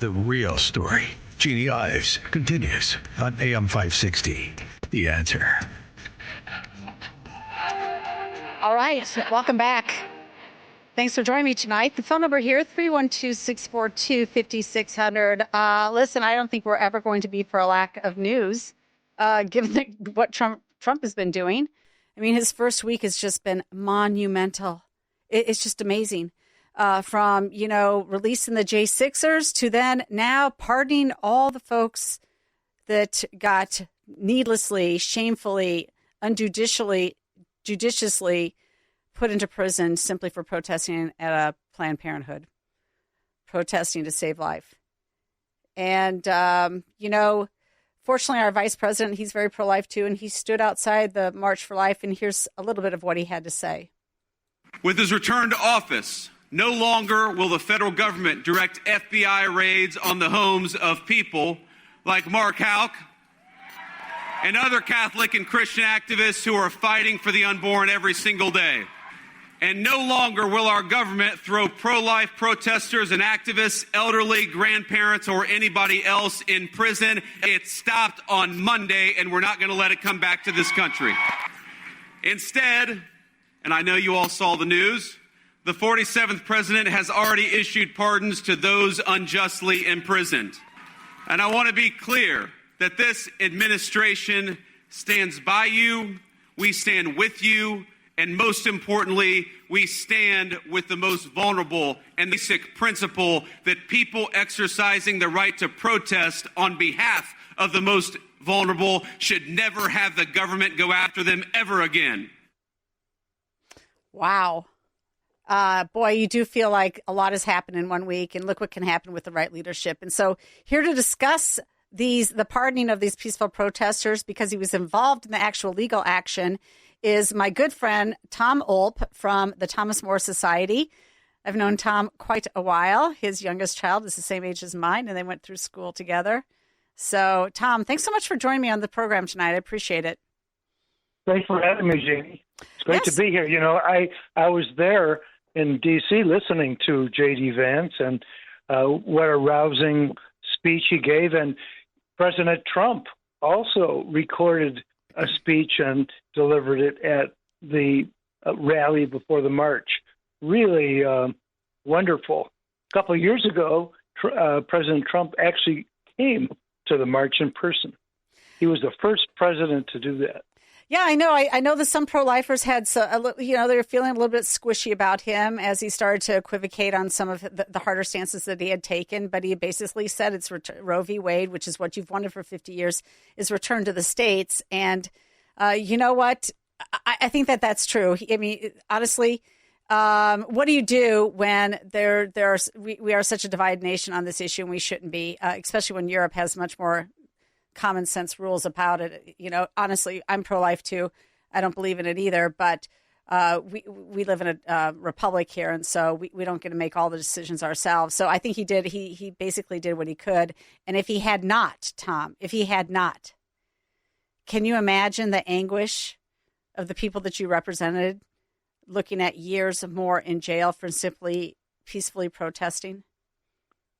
The real story. Jeanne Ives continues on AM 560. The Answer. All right, welcome back. Thanks for joining me tonight. The phone number here, 312-642-5600. Listen, I don't think we're ever going to be for a lack of news, given what Trump has been doing. I mean, his first week has just been monumental. It's just amazing. From, releasing the J6ers to then now pardoning all the folks that got needlessly, shamefully, judiciously put into prison simply for protesting at a Planned Parenthood, protesting to save life. And, fortunately, our vice president, he's very pro-life too, and he stood outside the March for Life, and here's a little bit of what he had to say. With his return to office, no longer will the federal government direct FBI raids on the homes of people like Mark Houck and other Catholic and Christian activists who are fighting for the unborn every single day. And no longer will our government throw pro-life protesters and activists, elderly, grandparents, or anybody else in prison. It stopped on Monday, and we're not going to let it come back to this country. Instead, and I know you all saw the news, the 47th president has already issued pardons to those unjustly imprisoned. And I want to be clear that this administration stands by you, we stand with you, and most importantly, we stand with the most vulnerable and the basic principle that people exercising the right to protest on behalf of the most vulnerable should never have the government go after them ever again. Wow. Boy, you do feel like a lot has happened in 1 week, and look what can happen with the right leadership. And so here to discuss the pardoning of these peaceful protesters, because he was involved in the actual legal action, is my good friend Tom Olp from the Thomas More Society. I've known Tom quite a while. His youngest child is the same age as mine, and they went through school together. So, Tom, thanks so much for joining me on the program tonight. I appreciate it. Thanks for having me, Jeanne. It's great to be here. I was there in D.C. listening to J.D. Vance, and what a rousing speech he gave. And President Trump also recorded a speech and delivered it at the rally before the march. Really wonderful. A couple of years ago, President Trump actually came to the march in person. He was the first president to do that. Yeah, I know. I know that some pro-lifers had, they were feeling a little bit squishy about him as he started to equivocate on some of the harder stances that he had taken. But he basically said it's Roe v. Wade, which is what you've wanted for 50 years, is returned to the states. And you know what? I think that's true. I mean, honestly, what do you do when we are such a divided nation on this issue, and we shouldn't be, especially when Europe has much more common sense rules about it. Honestly, I'm pro-life too. I don't believe in it either, but we live in a republic here, and so we don't get to make all the decisions ourselves. So I think he did. He basically did what he could. And if he had not, Tom, can you imagine the anguish of the people that you represented looking at years more in jail for simply peacefully protesting?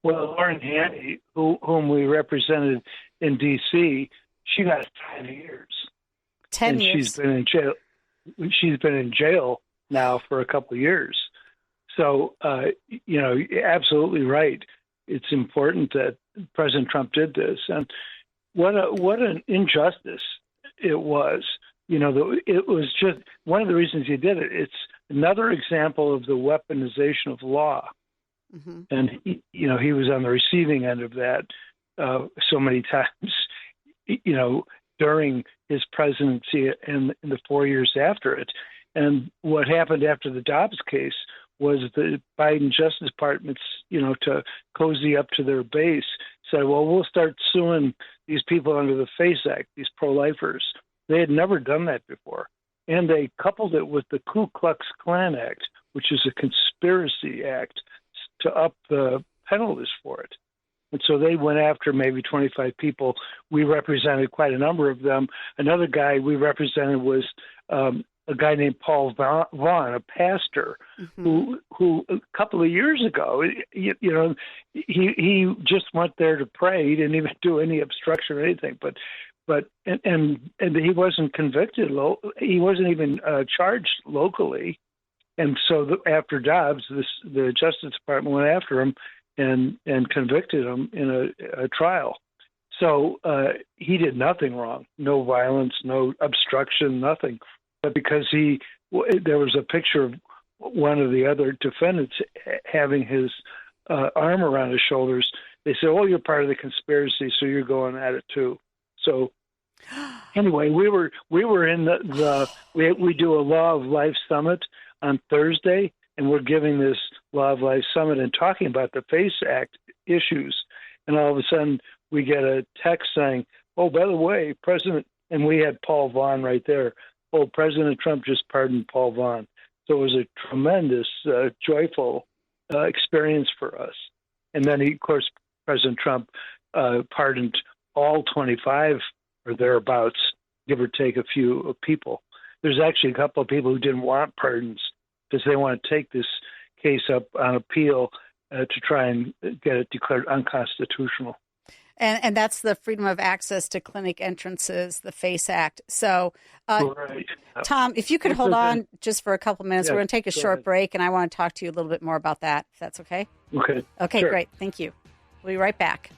Well, Lauren Haney, whom we represented in D.C., she got 10 years. 10 years. She's been in jail. She's been in jail now for a couple of years. So, you're absolutely right. It's important that President Trump did this, and what an injustice it was. It was just one of the reasons he did it. It's another example of the weaponization of law. Mm-hmm. And he was on the receiving end of that so many times, during his presidency and in the 4 years after it. And what happened after the Dobbs case was the Biden Justice Department's, to cozy up to their base, said, well, we'll start suing these people under the FACE Act, these pro-lifers. They had never done that before. And they coupled it with the Ku Klux Klan Act, which is a conspiracy act to up the penalties for it. And so they went after maybe 25 people. We represented quite a number of them. Another guy we represented was a guy named Paul Vaughn, a pastor, who a couple of years ago, he just went there to pray. He didn't even do any obstruction or anything, but he wasn't convicted. He wasn't even charged locally. And so after Dobbs, the Justice Department went after him and convicted him in a trial. So he did nothing wrong, no violence, no obstruction, nothing. But because there was a picture of one of the other defendants having his arm around his shoulders, they said, "Oh, you're part of the conspiracy, so you're going at it too." So anyway, we were in we do a Law of Life summit on Thursday, and we're giving this Law of Life summit and talking about the FACE Act issues. And all of a sudden, we get a text saying, "Oh, by the way, President," and we had Paul Vaughn right there. "Oh, President Trump just pardoned Paul Vaughn." So it was a tremendous, joyful experience for us. And then, of course, President Trump pardoned all 25 or thereabouts, give or take a few people. There's actually a couple of people who didn't want pardons because they want to take this case up on appeal to try and get it declared unconstitutional. And that's the Freedom of Access to Clinic Entrances, the FACE Act. So, right. Tom, if you could hold on just for a couple minutes, we're going to take a short break, and I want to talk to you a little bit more about that, if that's okay. Okay, sure. Great. Thank you. We'll be right back.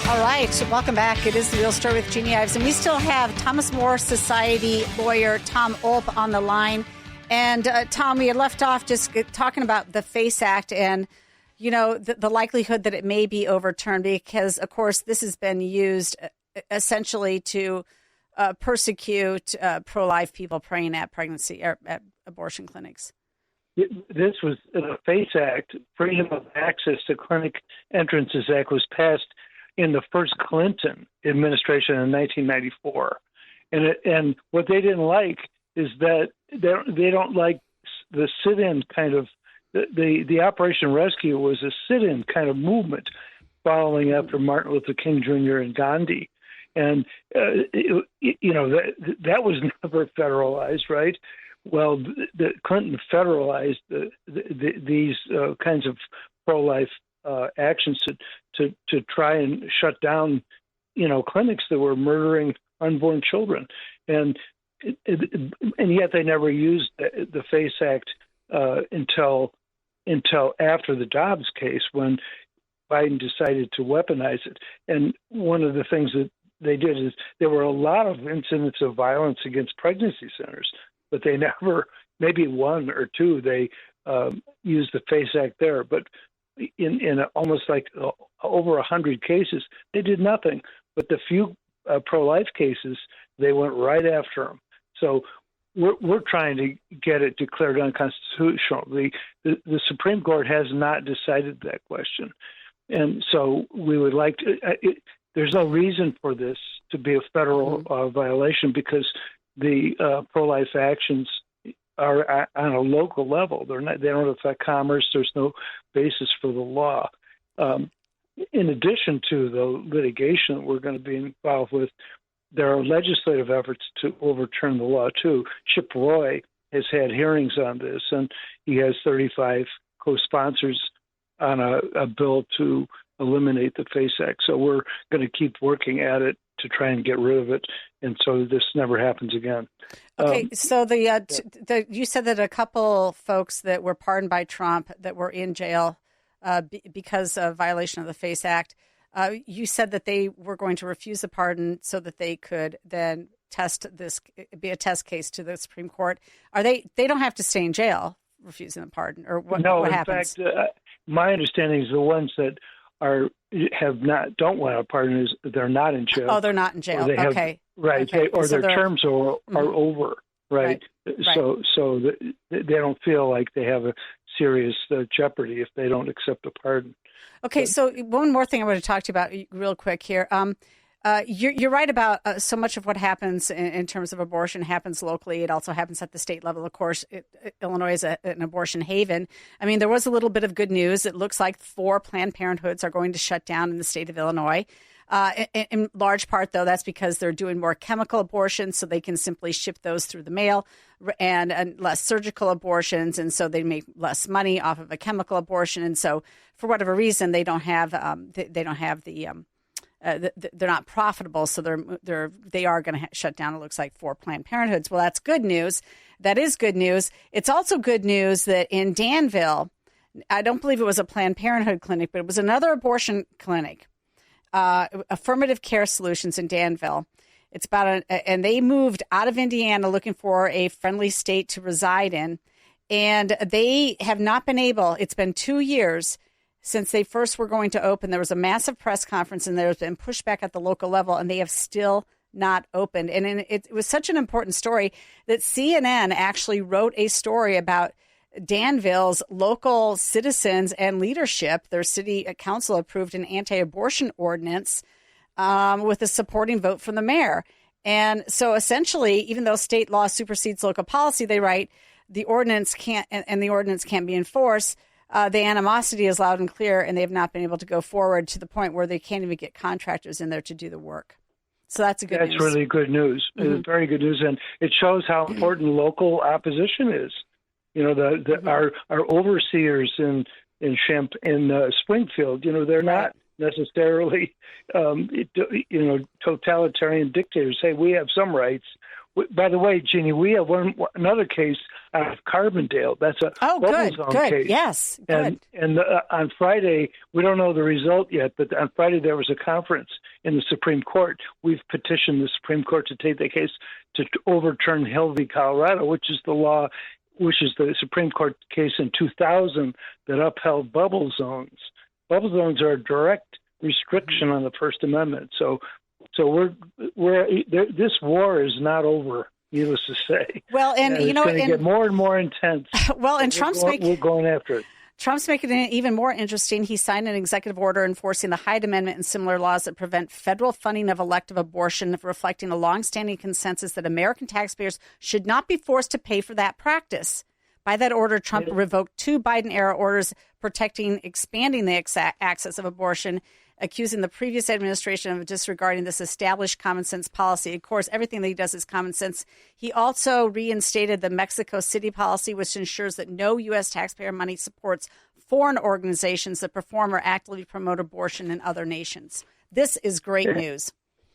All right, welcome back. It is The Real Story with Jeanne Ives, and we still have Thomas More Society lawyer Tom Olp on the line. And Tom, we had left off just talking about the FACE Act and the likelihood that it may be overturned because, of course, this has been used essentially to persecute pro-life people praying at pregnancy or at abortion clinics. This was the FACE Act, Freedom of Access to Clinic Entrances Act, was passed in the first Clinton administration in 1994. And what they didn't like is that they don't like the sit-in kind of, the Operation Rescue was a sit-in kind of movement following after Martin Luther King Jr. and Gandhi. And, that was never federalized, right? Well, the Clinton federalized these kinds of pro-life actions to try and shut down, clinics that were murdering unborn children. And yet they never used the FACE Act until after the Dobbs case, when Biden decided to weaponize it. And one of the things that they did is there were a lot of incidents of violence against pregnancy centers, but they never, maybe one or two, they used the FACE Act there. But in almost like over 100 cases, they did nothing. But the few pro-life cases, they went right after them. So we're trying to get it declared unconstitutional. The Supreme Court has not decided that question. And so we would like to, there's no reason for this to be a federal violation because the pro-life actions are on a local level. They don't affect commerce. There's no basis for the law. In addition to the litigation that we're going to be involved with, there are legislative efforts to overturn the law, too. Chip Roy has had hearings on this, and he has 35 co-sponsors on a bill to eliminate the FACE Act. So we're going to keep working at it to try and get rid of it, and so this never happens again. Okay, so you said that a couple folks that were pardoned by Trump that were in jail because of violation of the FACE Act, you said that they were going to refuse the pardon so that they could then be a test case to the Supreme Court. They don't have to stay in jail refusing the pardon, or what? No, what in happens? fact, my understanding is the ones that don't want a pardon is they're not in jail. Oh, they're not in jail. Okay, right. Okay. Their terms are over. Right. So they don't feel like they have a serious jeopardy if they don't accept the pardon. Okay, so one more thing I want to talk to you about real quick here. You're right about so much of what happens in terms of abortion happens locally. It also happens at the state level. Of course, Illinois is an abortion haven. I mean, there was a little bit of good news. It looks like 4 Planned Parenthoods are going to shut down in the state of Illinois. In large part, though, that's because they're doing more chemical abortions, so they can simply ship those through the mail, and less surgical abortions, and so they make less money off of a chemical abortion. And so, for whatever reason, they don't have they're not profitable, so they are going to shut down. It looks like 4 Planned Parenthoods. Well, that's good news. That is good news. It's also good news that in Danville, I don't believe it was a Planned Parenthood clinic, but it was another abortion clinic, Affirmative Care Solutions in Danville. It's and they moved out of Indiana looking for a friendly state to reside in, and they have not been able. It's been 2 years since they first were going to open. There was a massive press conference, and there's been pushback at the local level, and they have still not opened. And it was such an important story that CNN actually wrote a story about Danville's local citizens and leadership. Their city council approved an anti-abortion ordinance with a supporting vote from the mayor. And so essentially, even though state law supersedes local policy, they write, the ordinance can't be enforced. The animosity is loud and clear, and they have not been able to go forward to the point where they can't even get contractors in there to do the work. So that's a good news. That's really good news. Mm-hmm. It's very good news, and it shows how important local opposition is. You know, our overseers in Springfield, you know, they're not necessarily, totalitarian dictators. Hey, we have some rights. By the way, Jeannie, we have another case out of Carbondale. That's a bubble zone case. Yes, good. And on Friday, we don't know the result yet, but on Friday there was a conference in the Supreme Court. We've petitioned the Supreme Court to take the case to overturn Hill v. Colorado, which is the Supreme Court case in 2000 that upheld bubble zones. Bubble zones are a direct restriction on the First Amendment. So this war is not over, needless to say. Well, and it's going to get more and more intense. Well, and we're going after it. Trump's making it even more interesting. He signed an executive order enforcing the Hyde Amendment and similar laws that prevent federal funding of elective abortion, reflecting a longstanding consensus that American taxpayers should not be forced to pay for that practice. By that order, Trump revoked 2 Biden-era orders expanding the access of abortion, accusing the previous administration of disregarding this established common sense policy. Of course, everything that he does is common sense. He also reinstated the Mexico City policy, which ensures that no U.S. taxpayer money supports foreign organizations that perform or actively promote abortion in other nations. This is great news.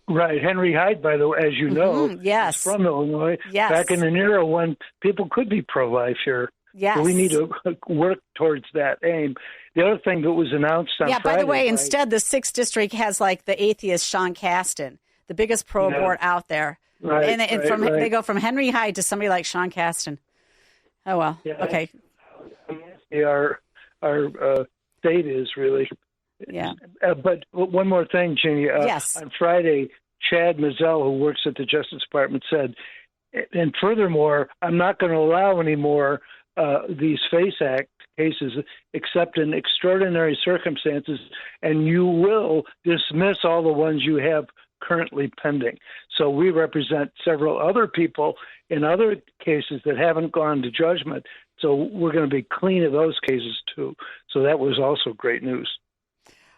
Right. Henry Hyde, by the way, as you know, yes, is from Illinois. Yes. Back in an era when people could be pro-life here. Yes. So we need to work towards that aim. The other thing that was announced on Friday. By the way, instead, the 6th district has like the atheist Sean Caston, the biggest pro-abort out there. Right, and they go from Henry Hyde to somebody like Sean Caston. Oh, well. Yeah, okay. Our state is really. Yeah. But one more thing, Jeannie. Yes. On Friday, Chad Mazzell, who works at the Justice Department, said, and furthermore, I'm not going to allow any more these FACE Act cases except in extraordinary circumstances, and you will dismiss all the ones you have currently pending. So we represent several other people in other cases that haven't gone to judgment. So we're going to be clean of those cases too. So that was also great news.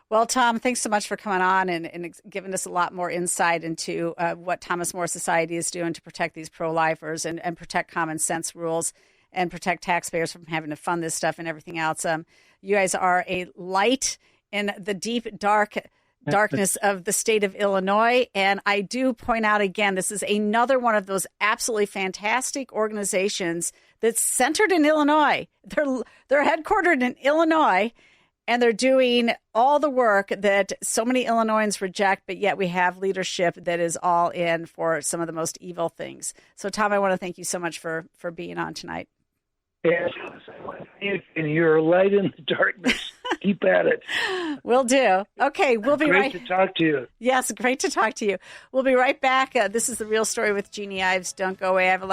Well, Tom, thanks so much for coming on and giving us a lot more insight into what Thomas More Society is doing to protect these pro-lifers and protect common sense rules and protect taxpayers from having to fund this stuff and everything else. You guys are a light in the deep, darkness of the state of Illinois. And I do point out again, this is another one of those absolutely fantastic organizations that's centered in Illinois. They're headquartered in Illinois. And they're doing all the work that so many Illinoisans reject, but yet we have leadership that is all in for some of the most evil things. So, Tom, I want to thank you so much for being on tonight. Yes, and you're a light in the darkness. Keep at it. Will do. Okay, we'll be Great to talk to you. Yes, great to talk to you. We'll be right back. This is The Real Story with Jeanne Ives. Don't go away. I have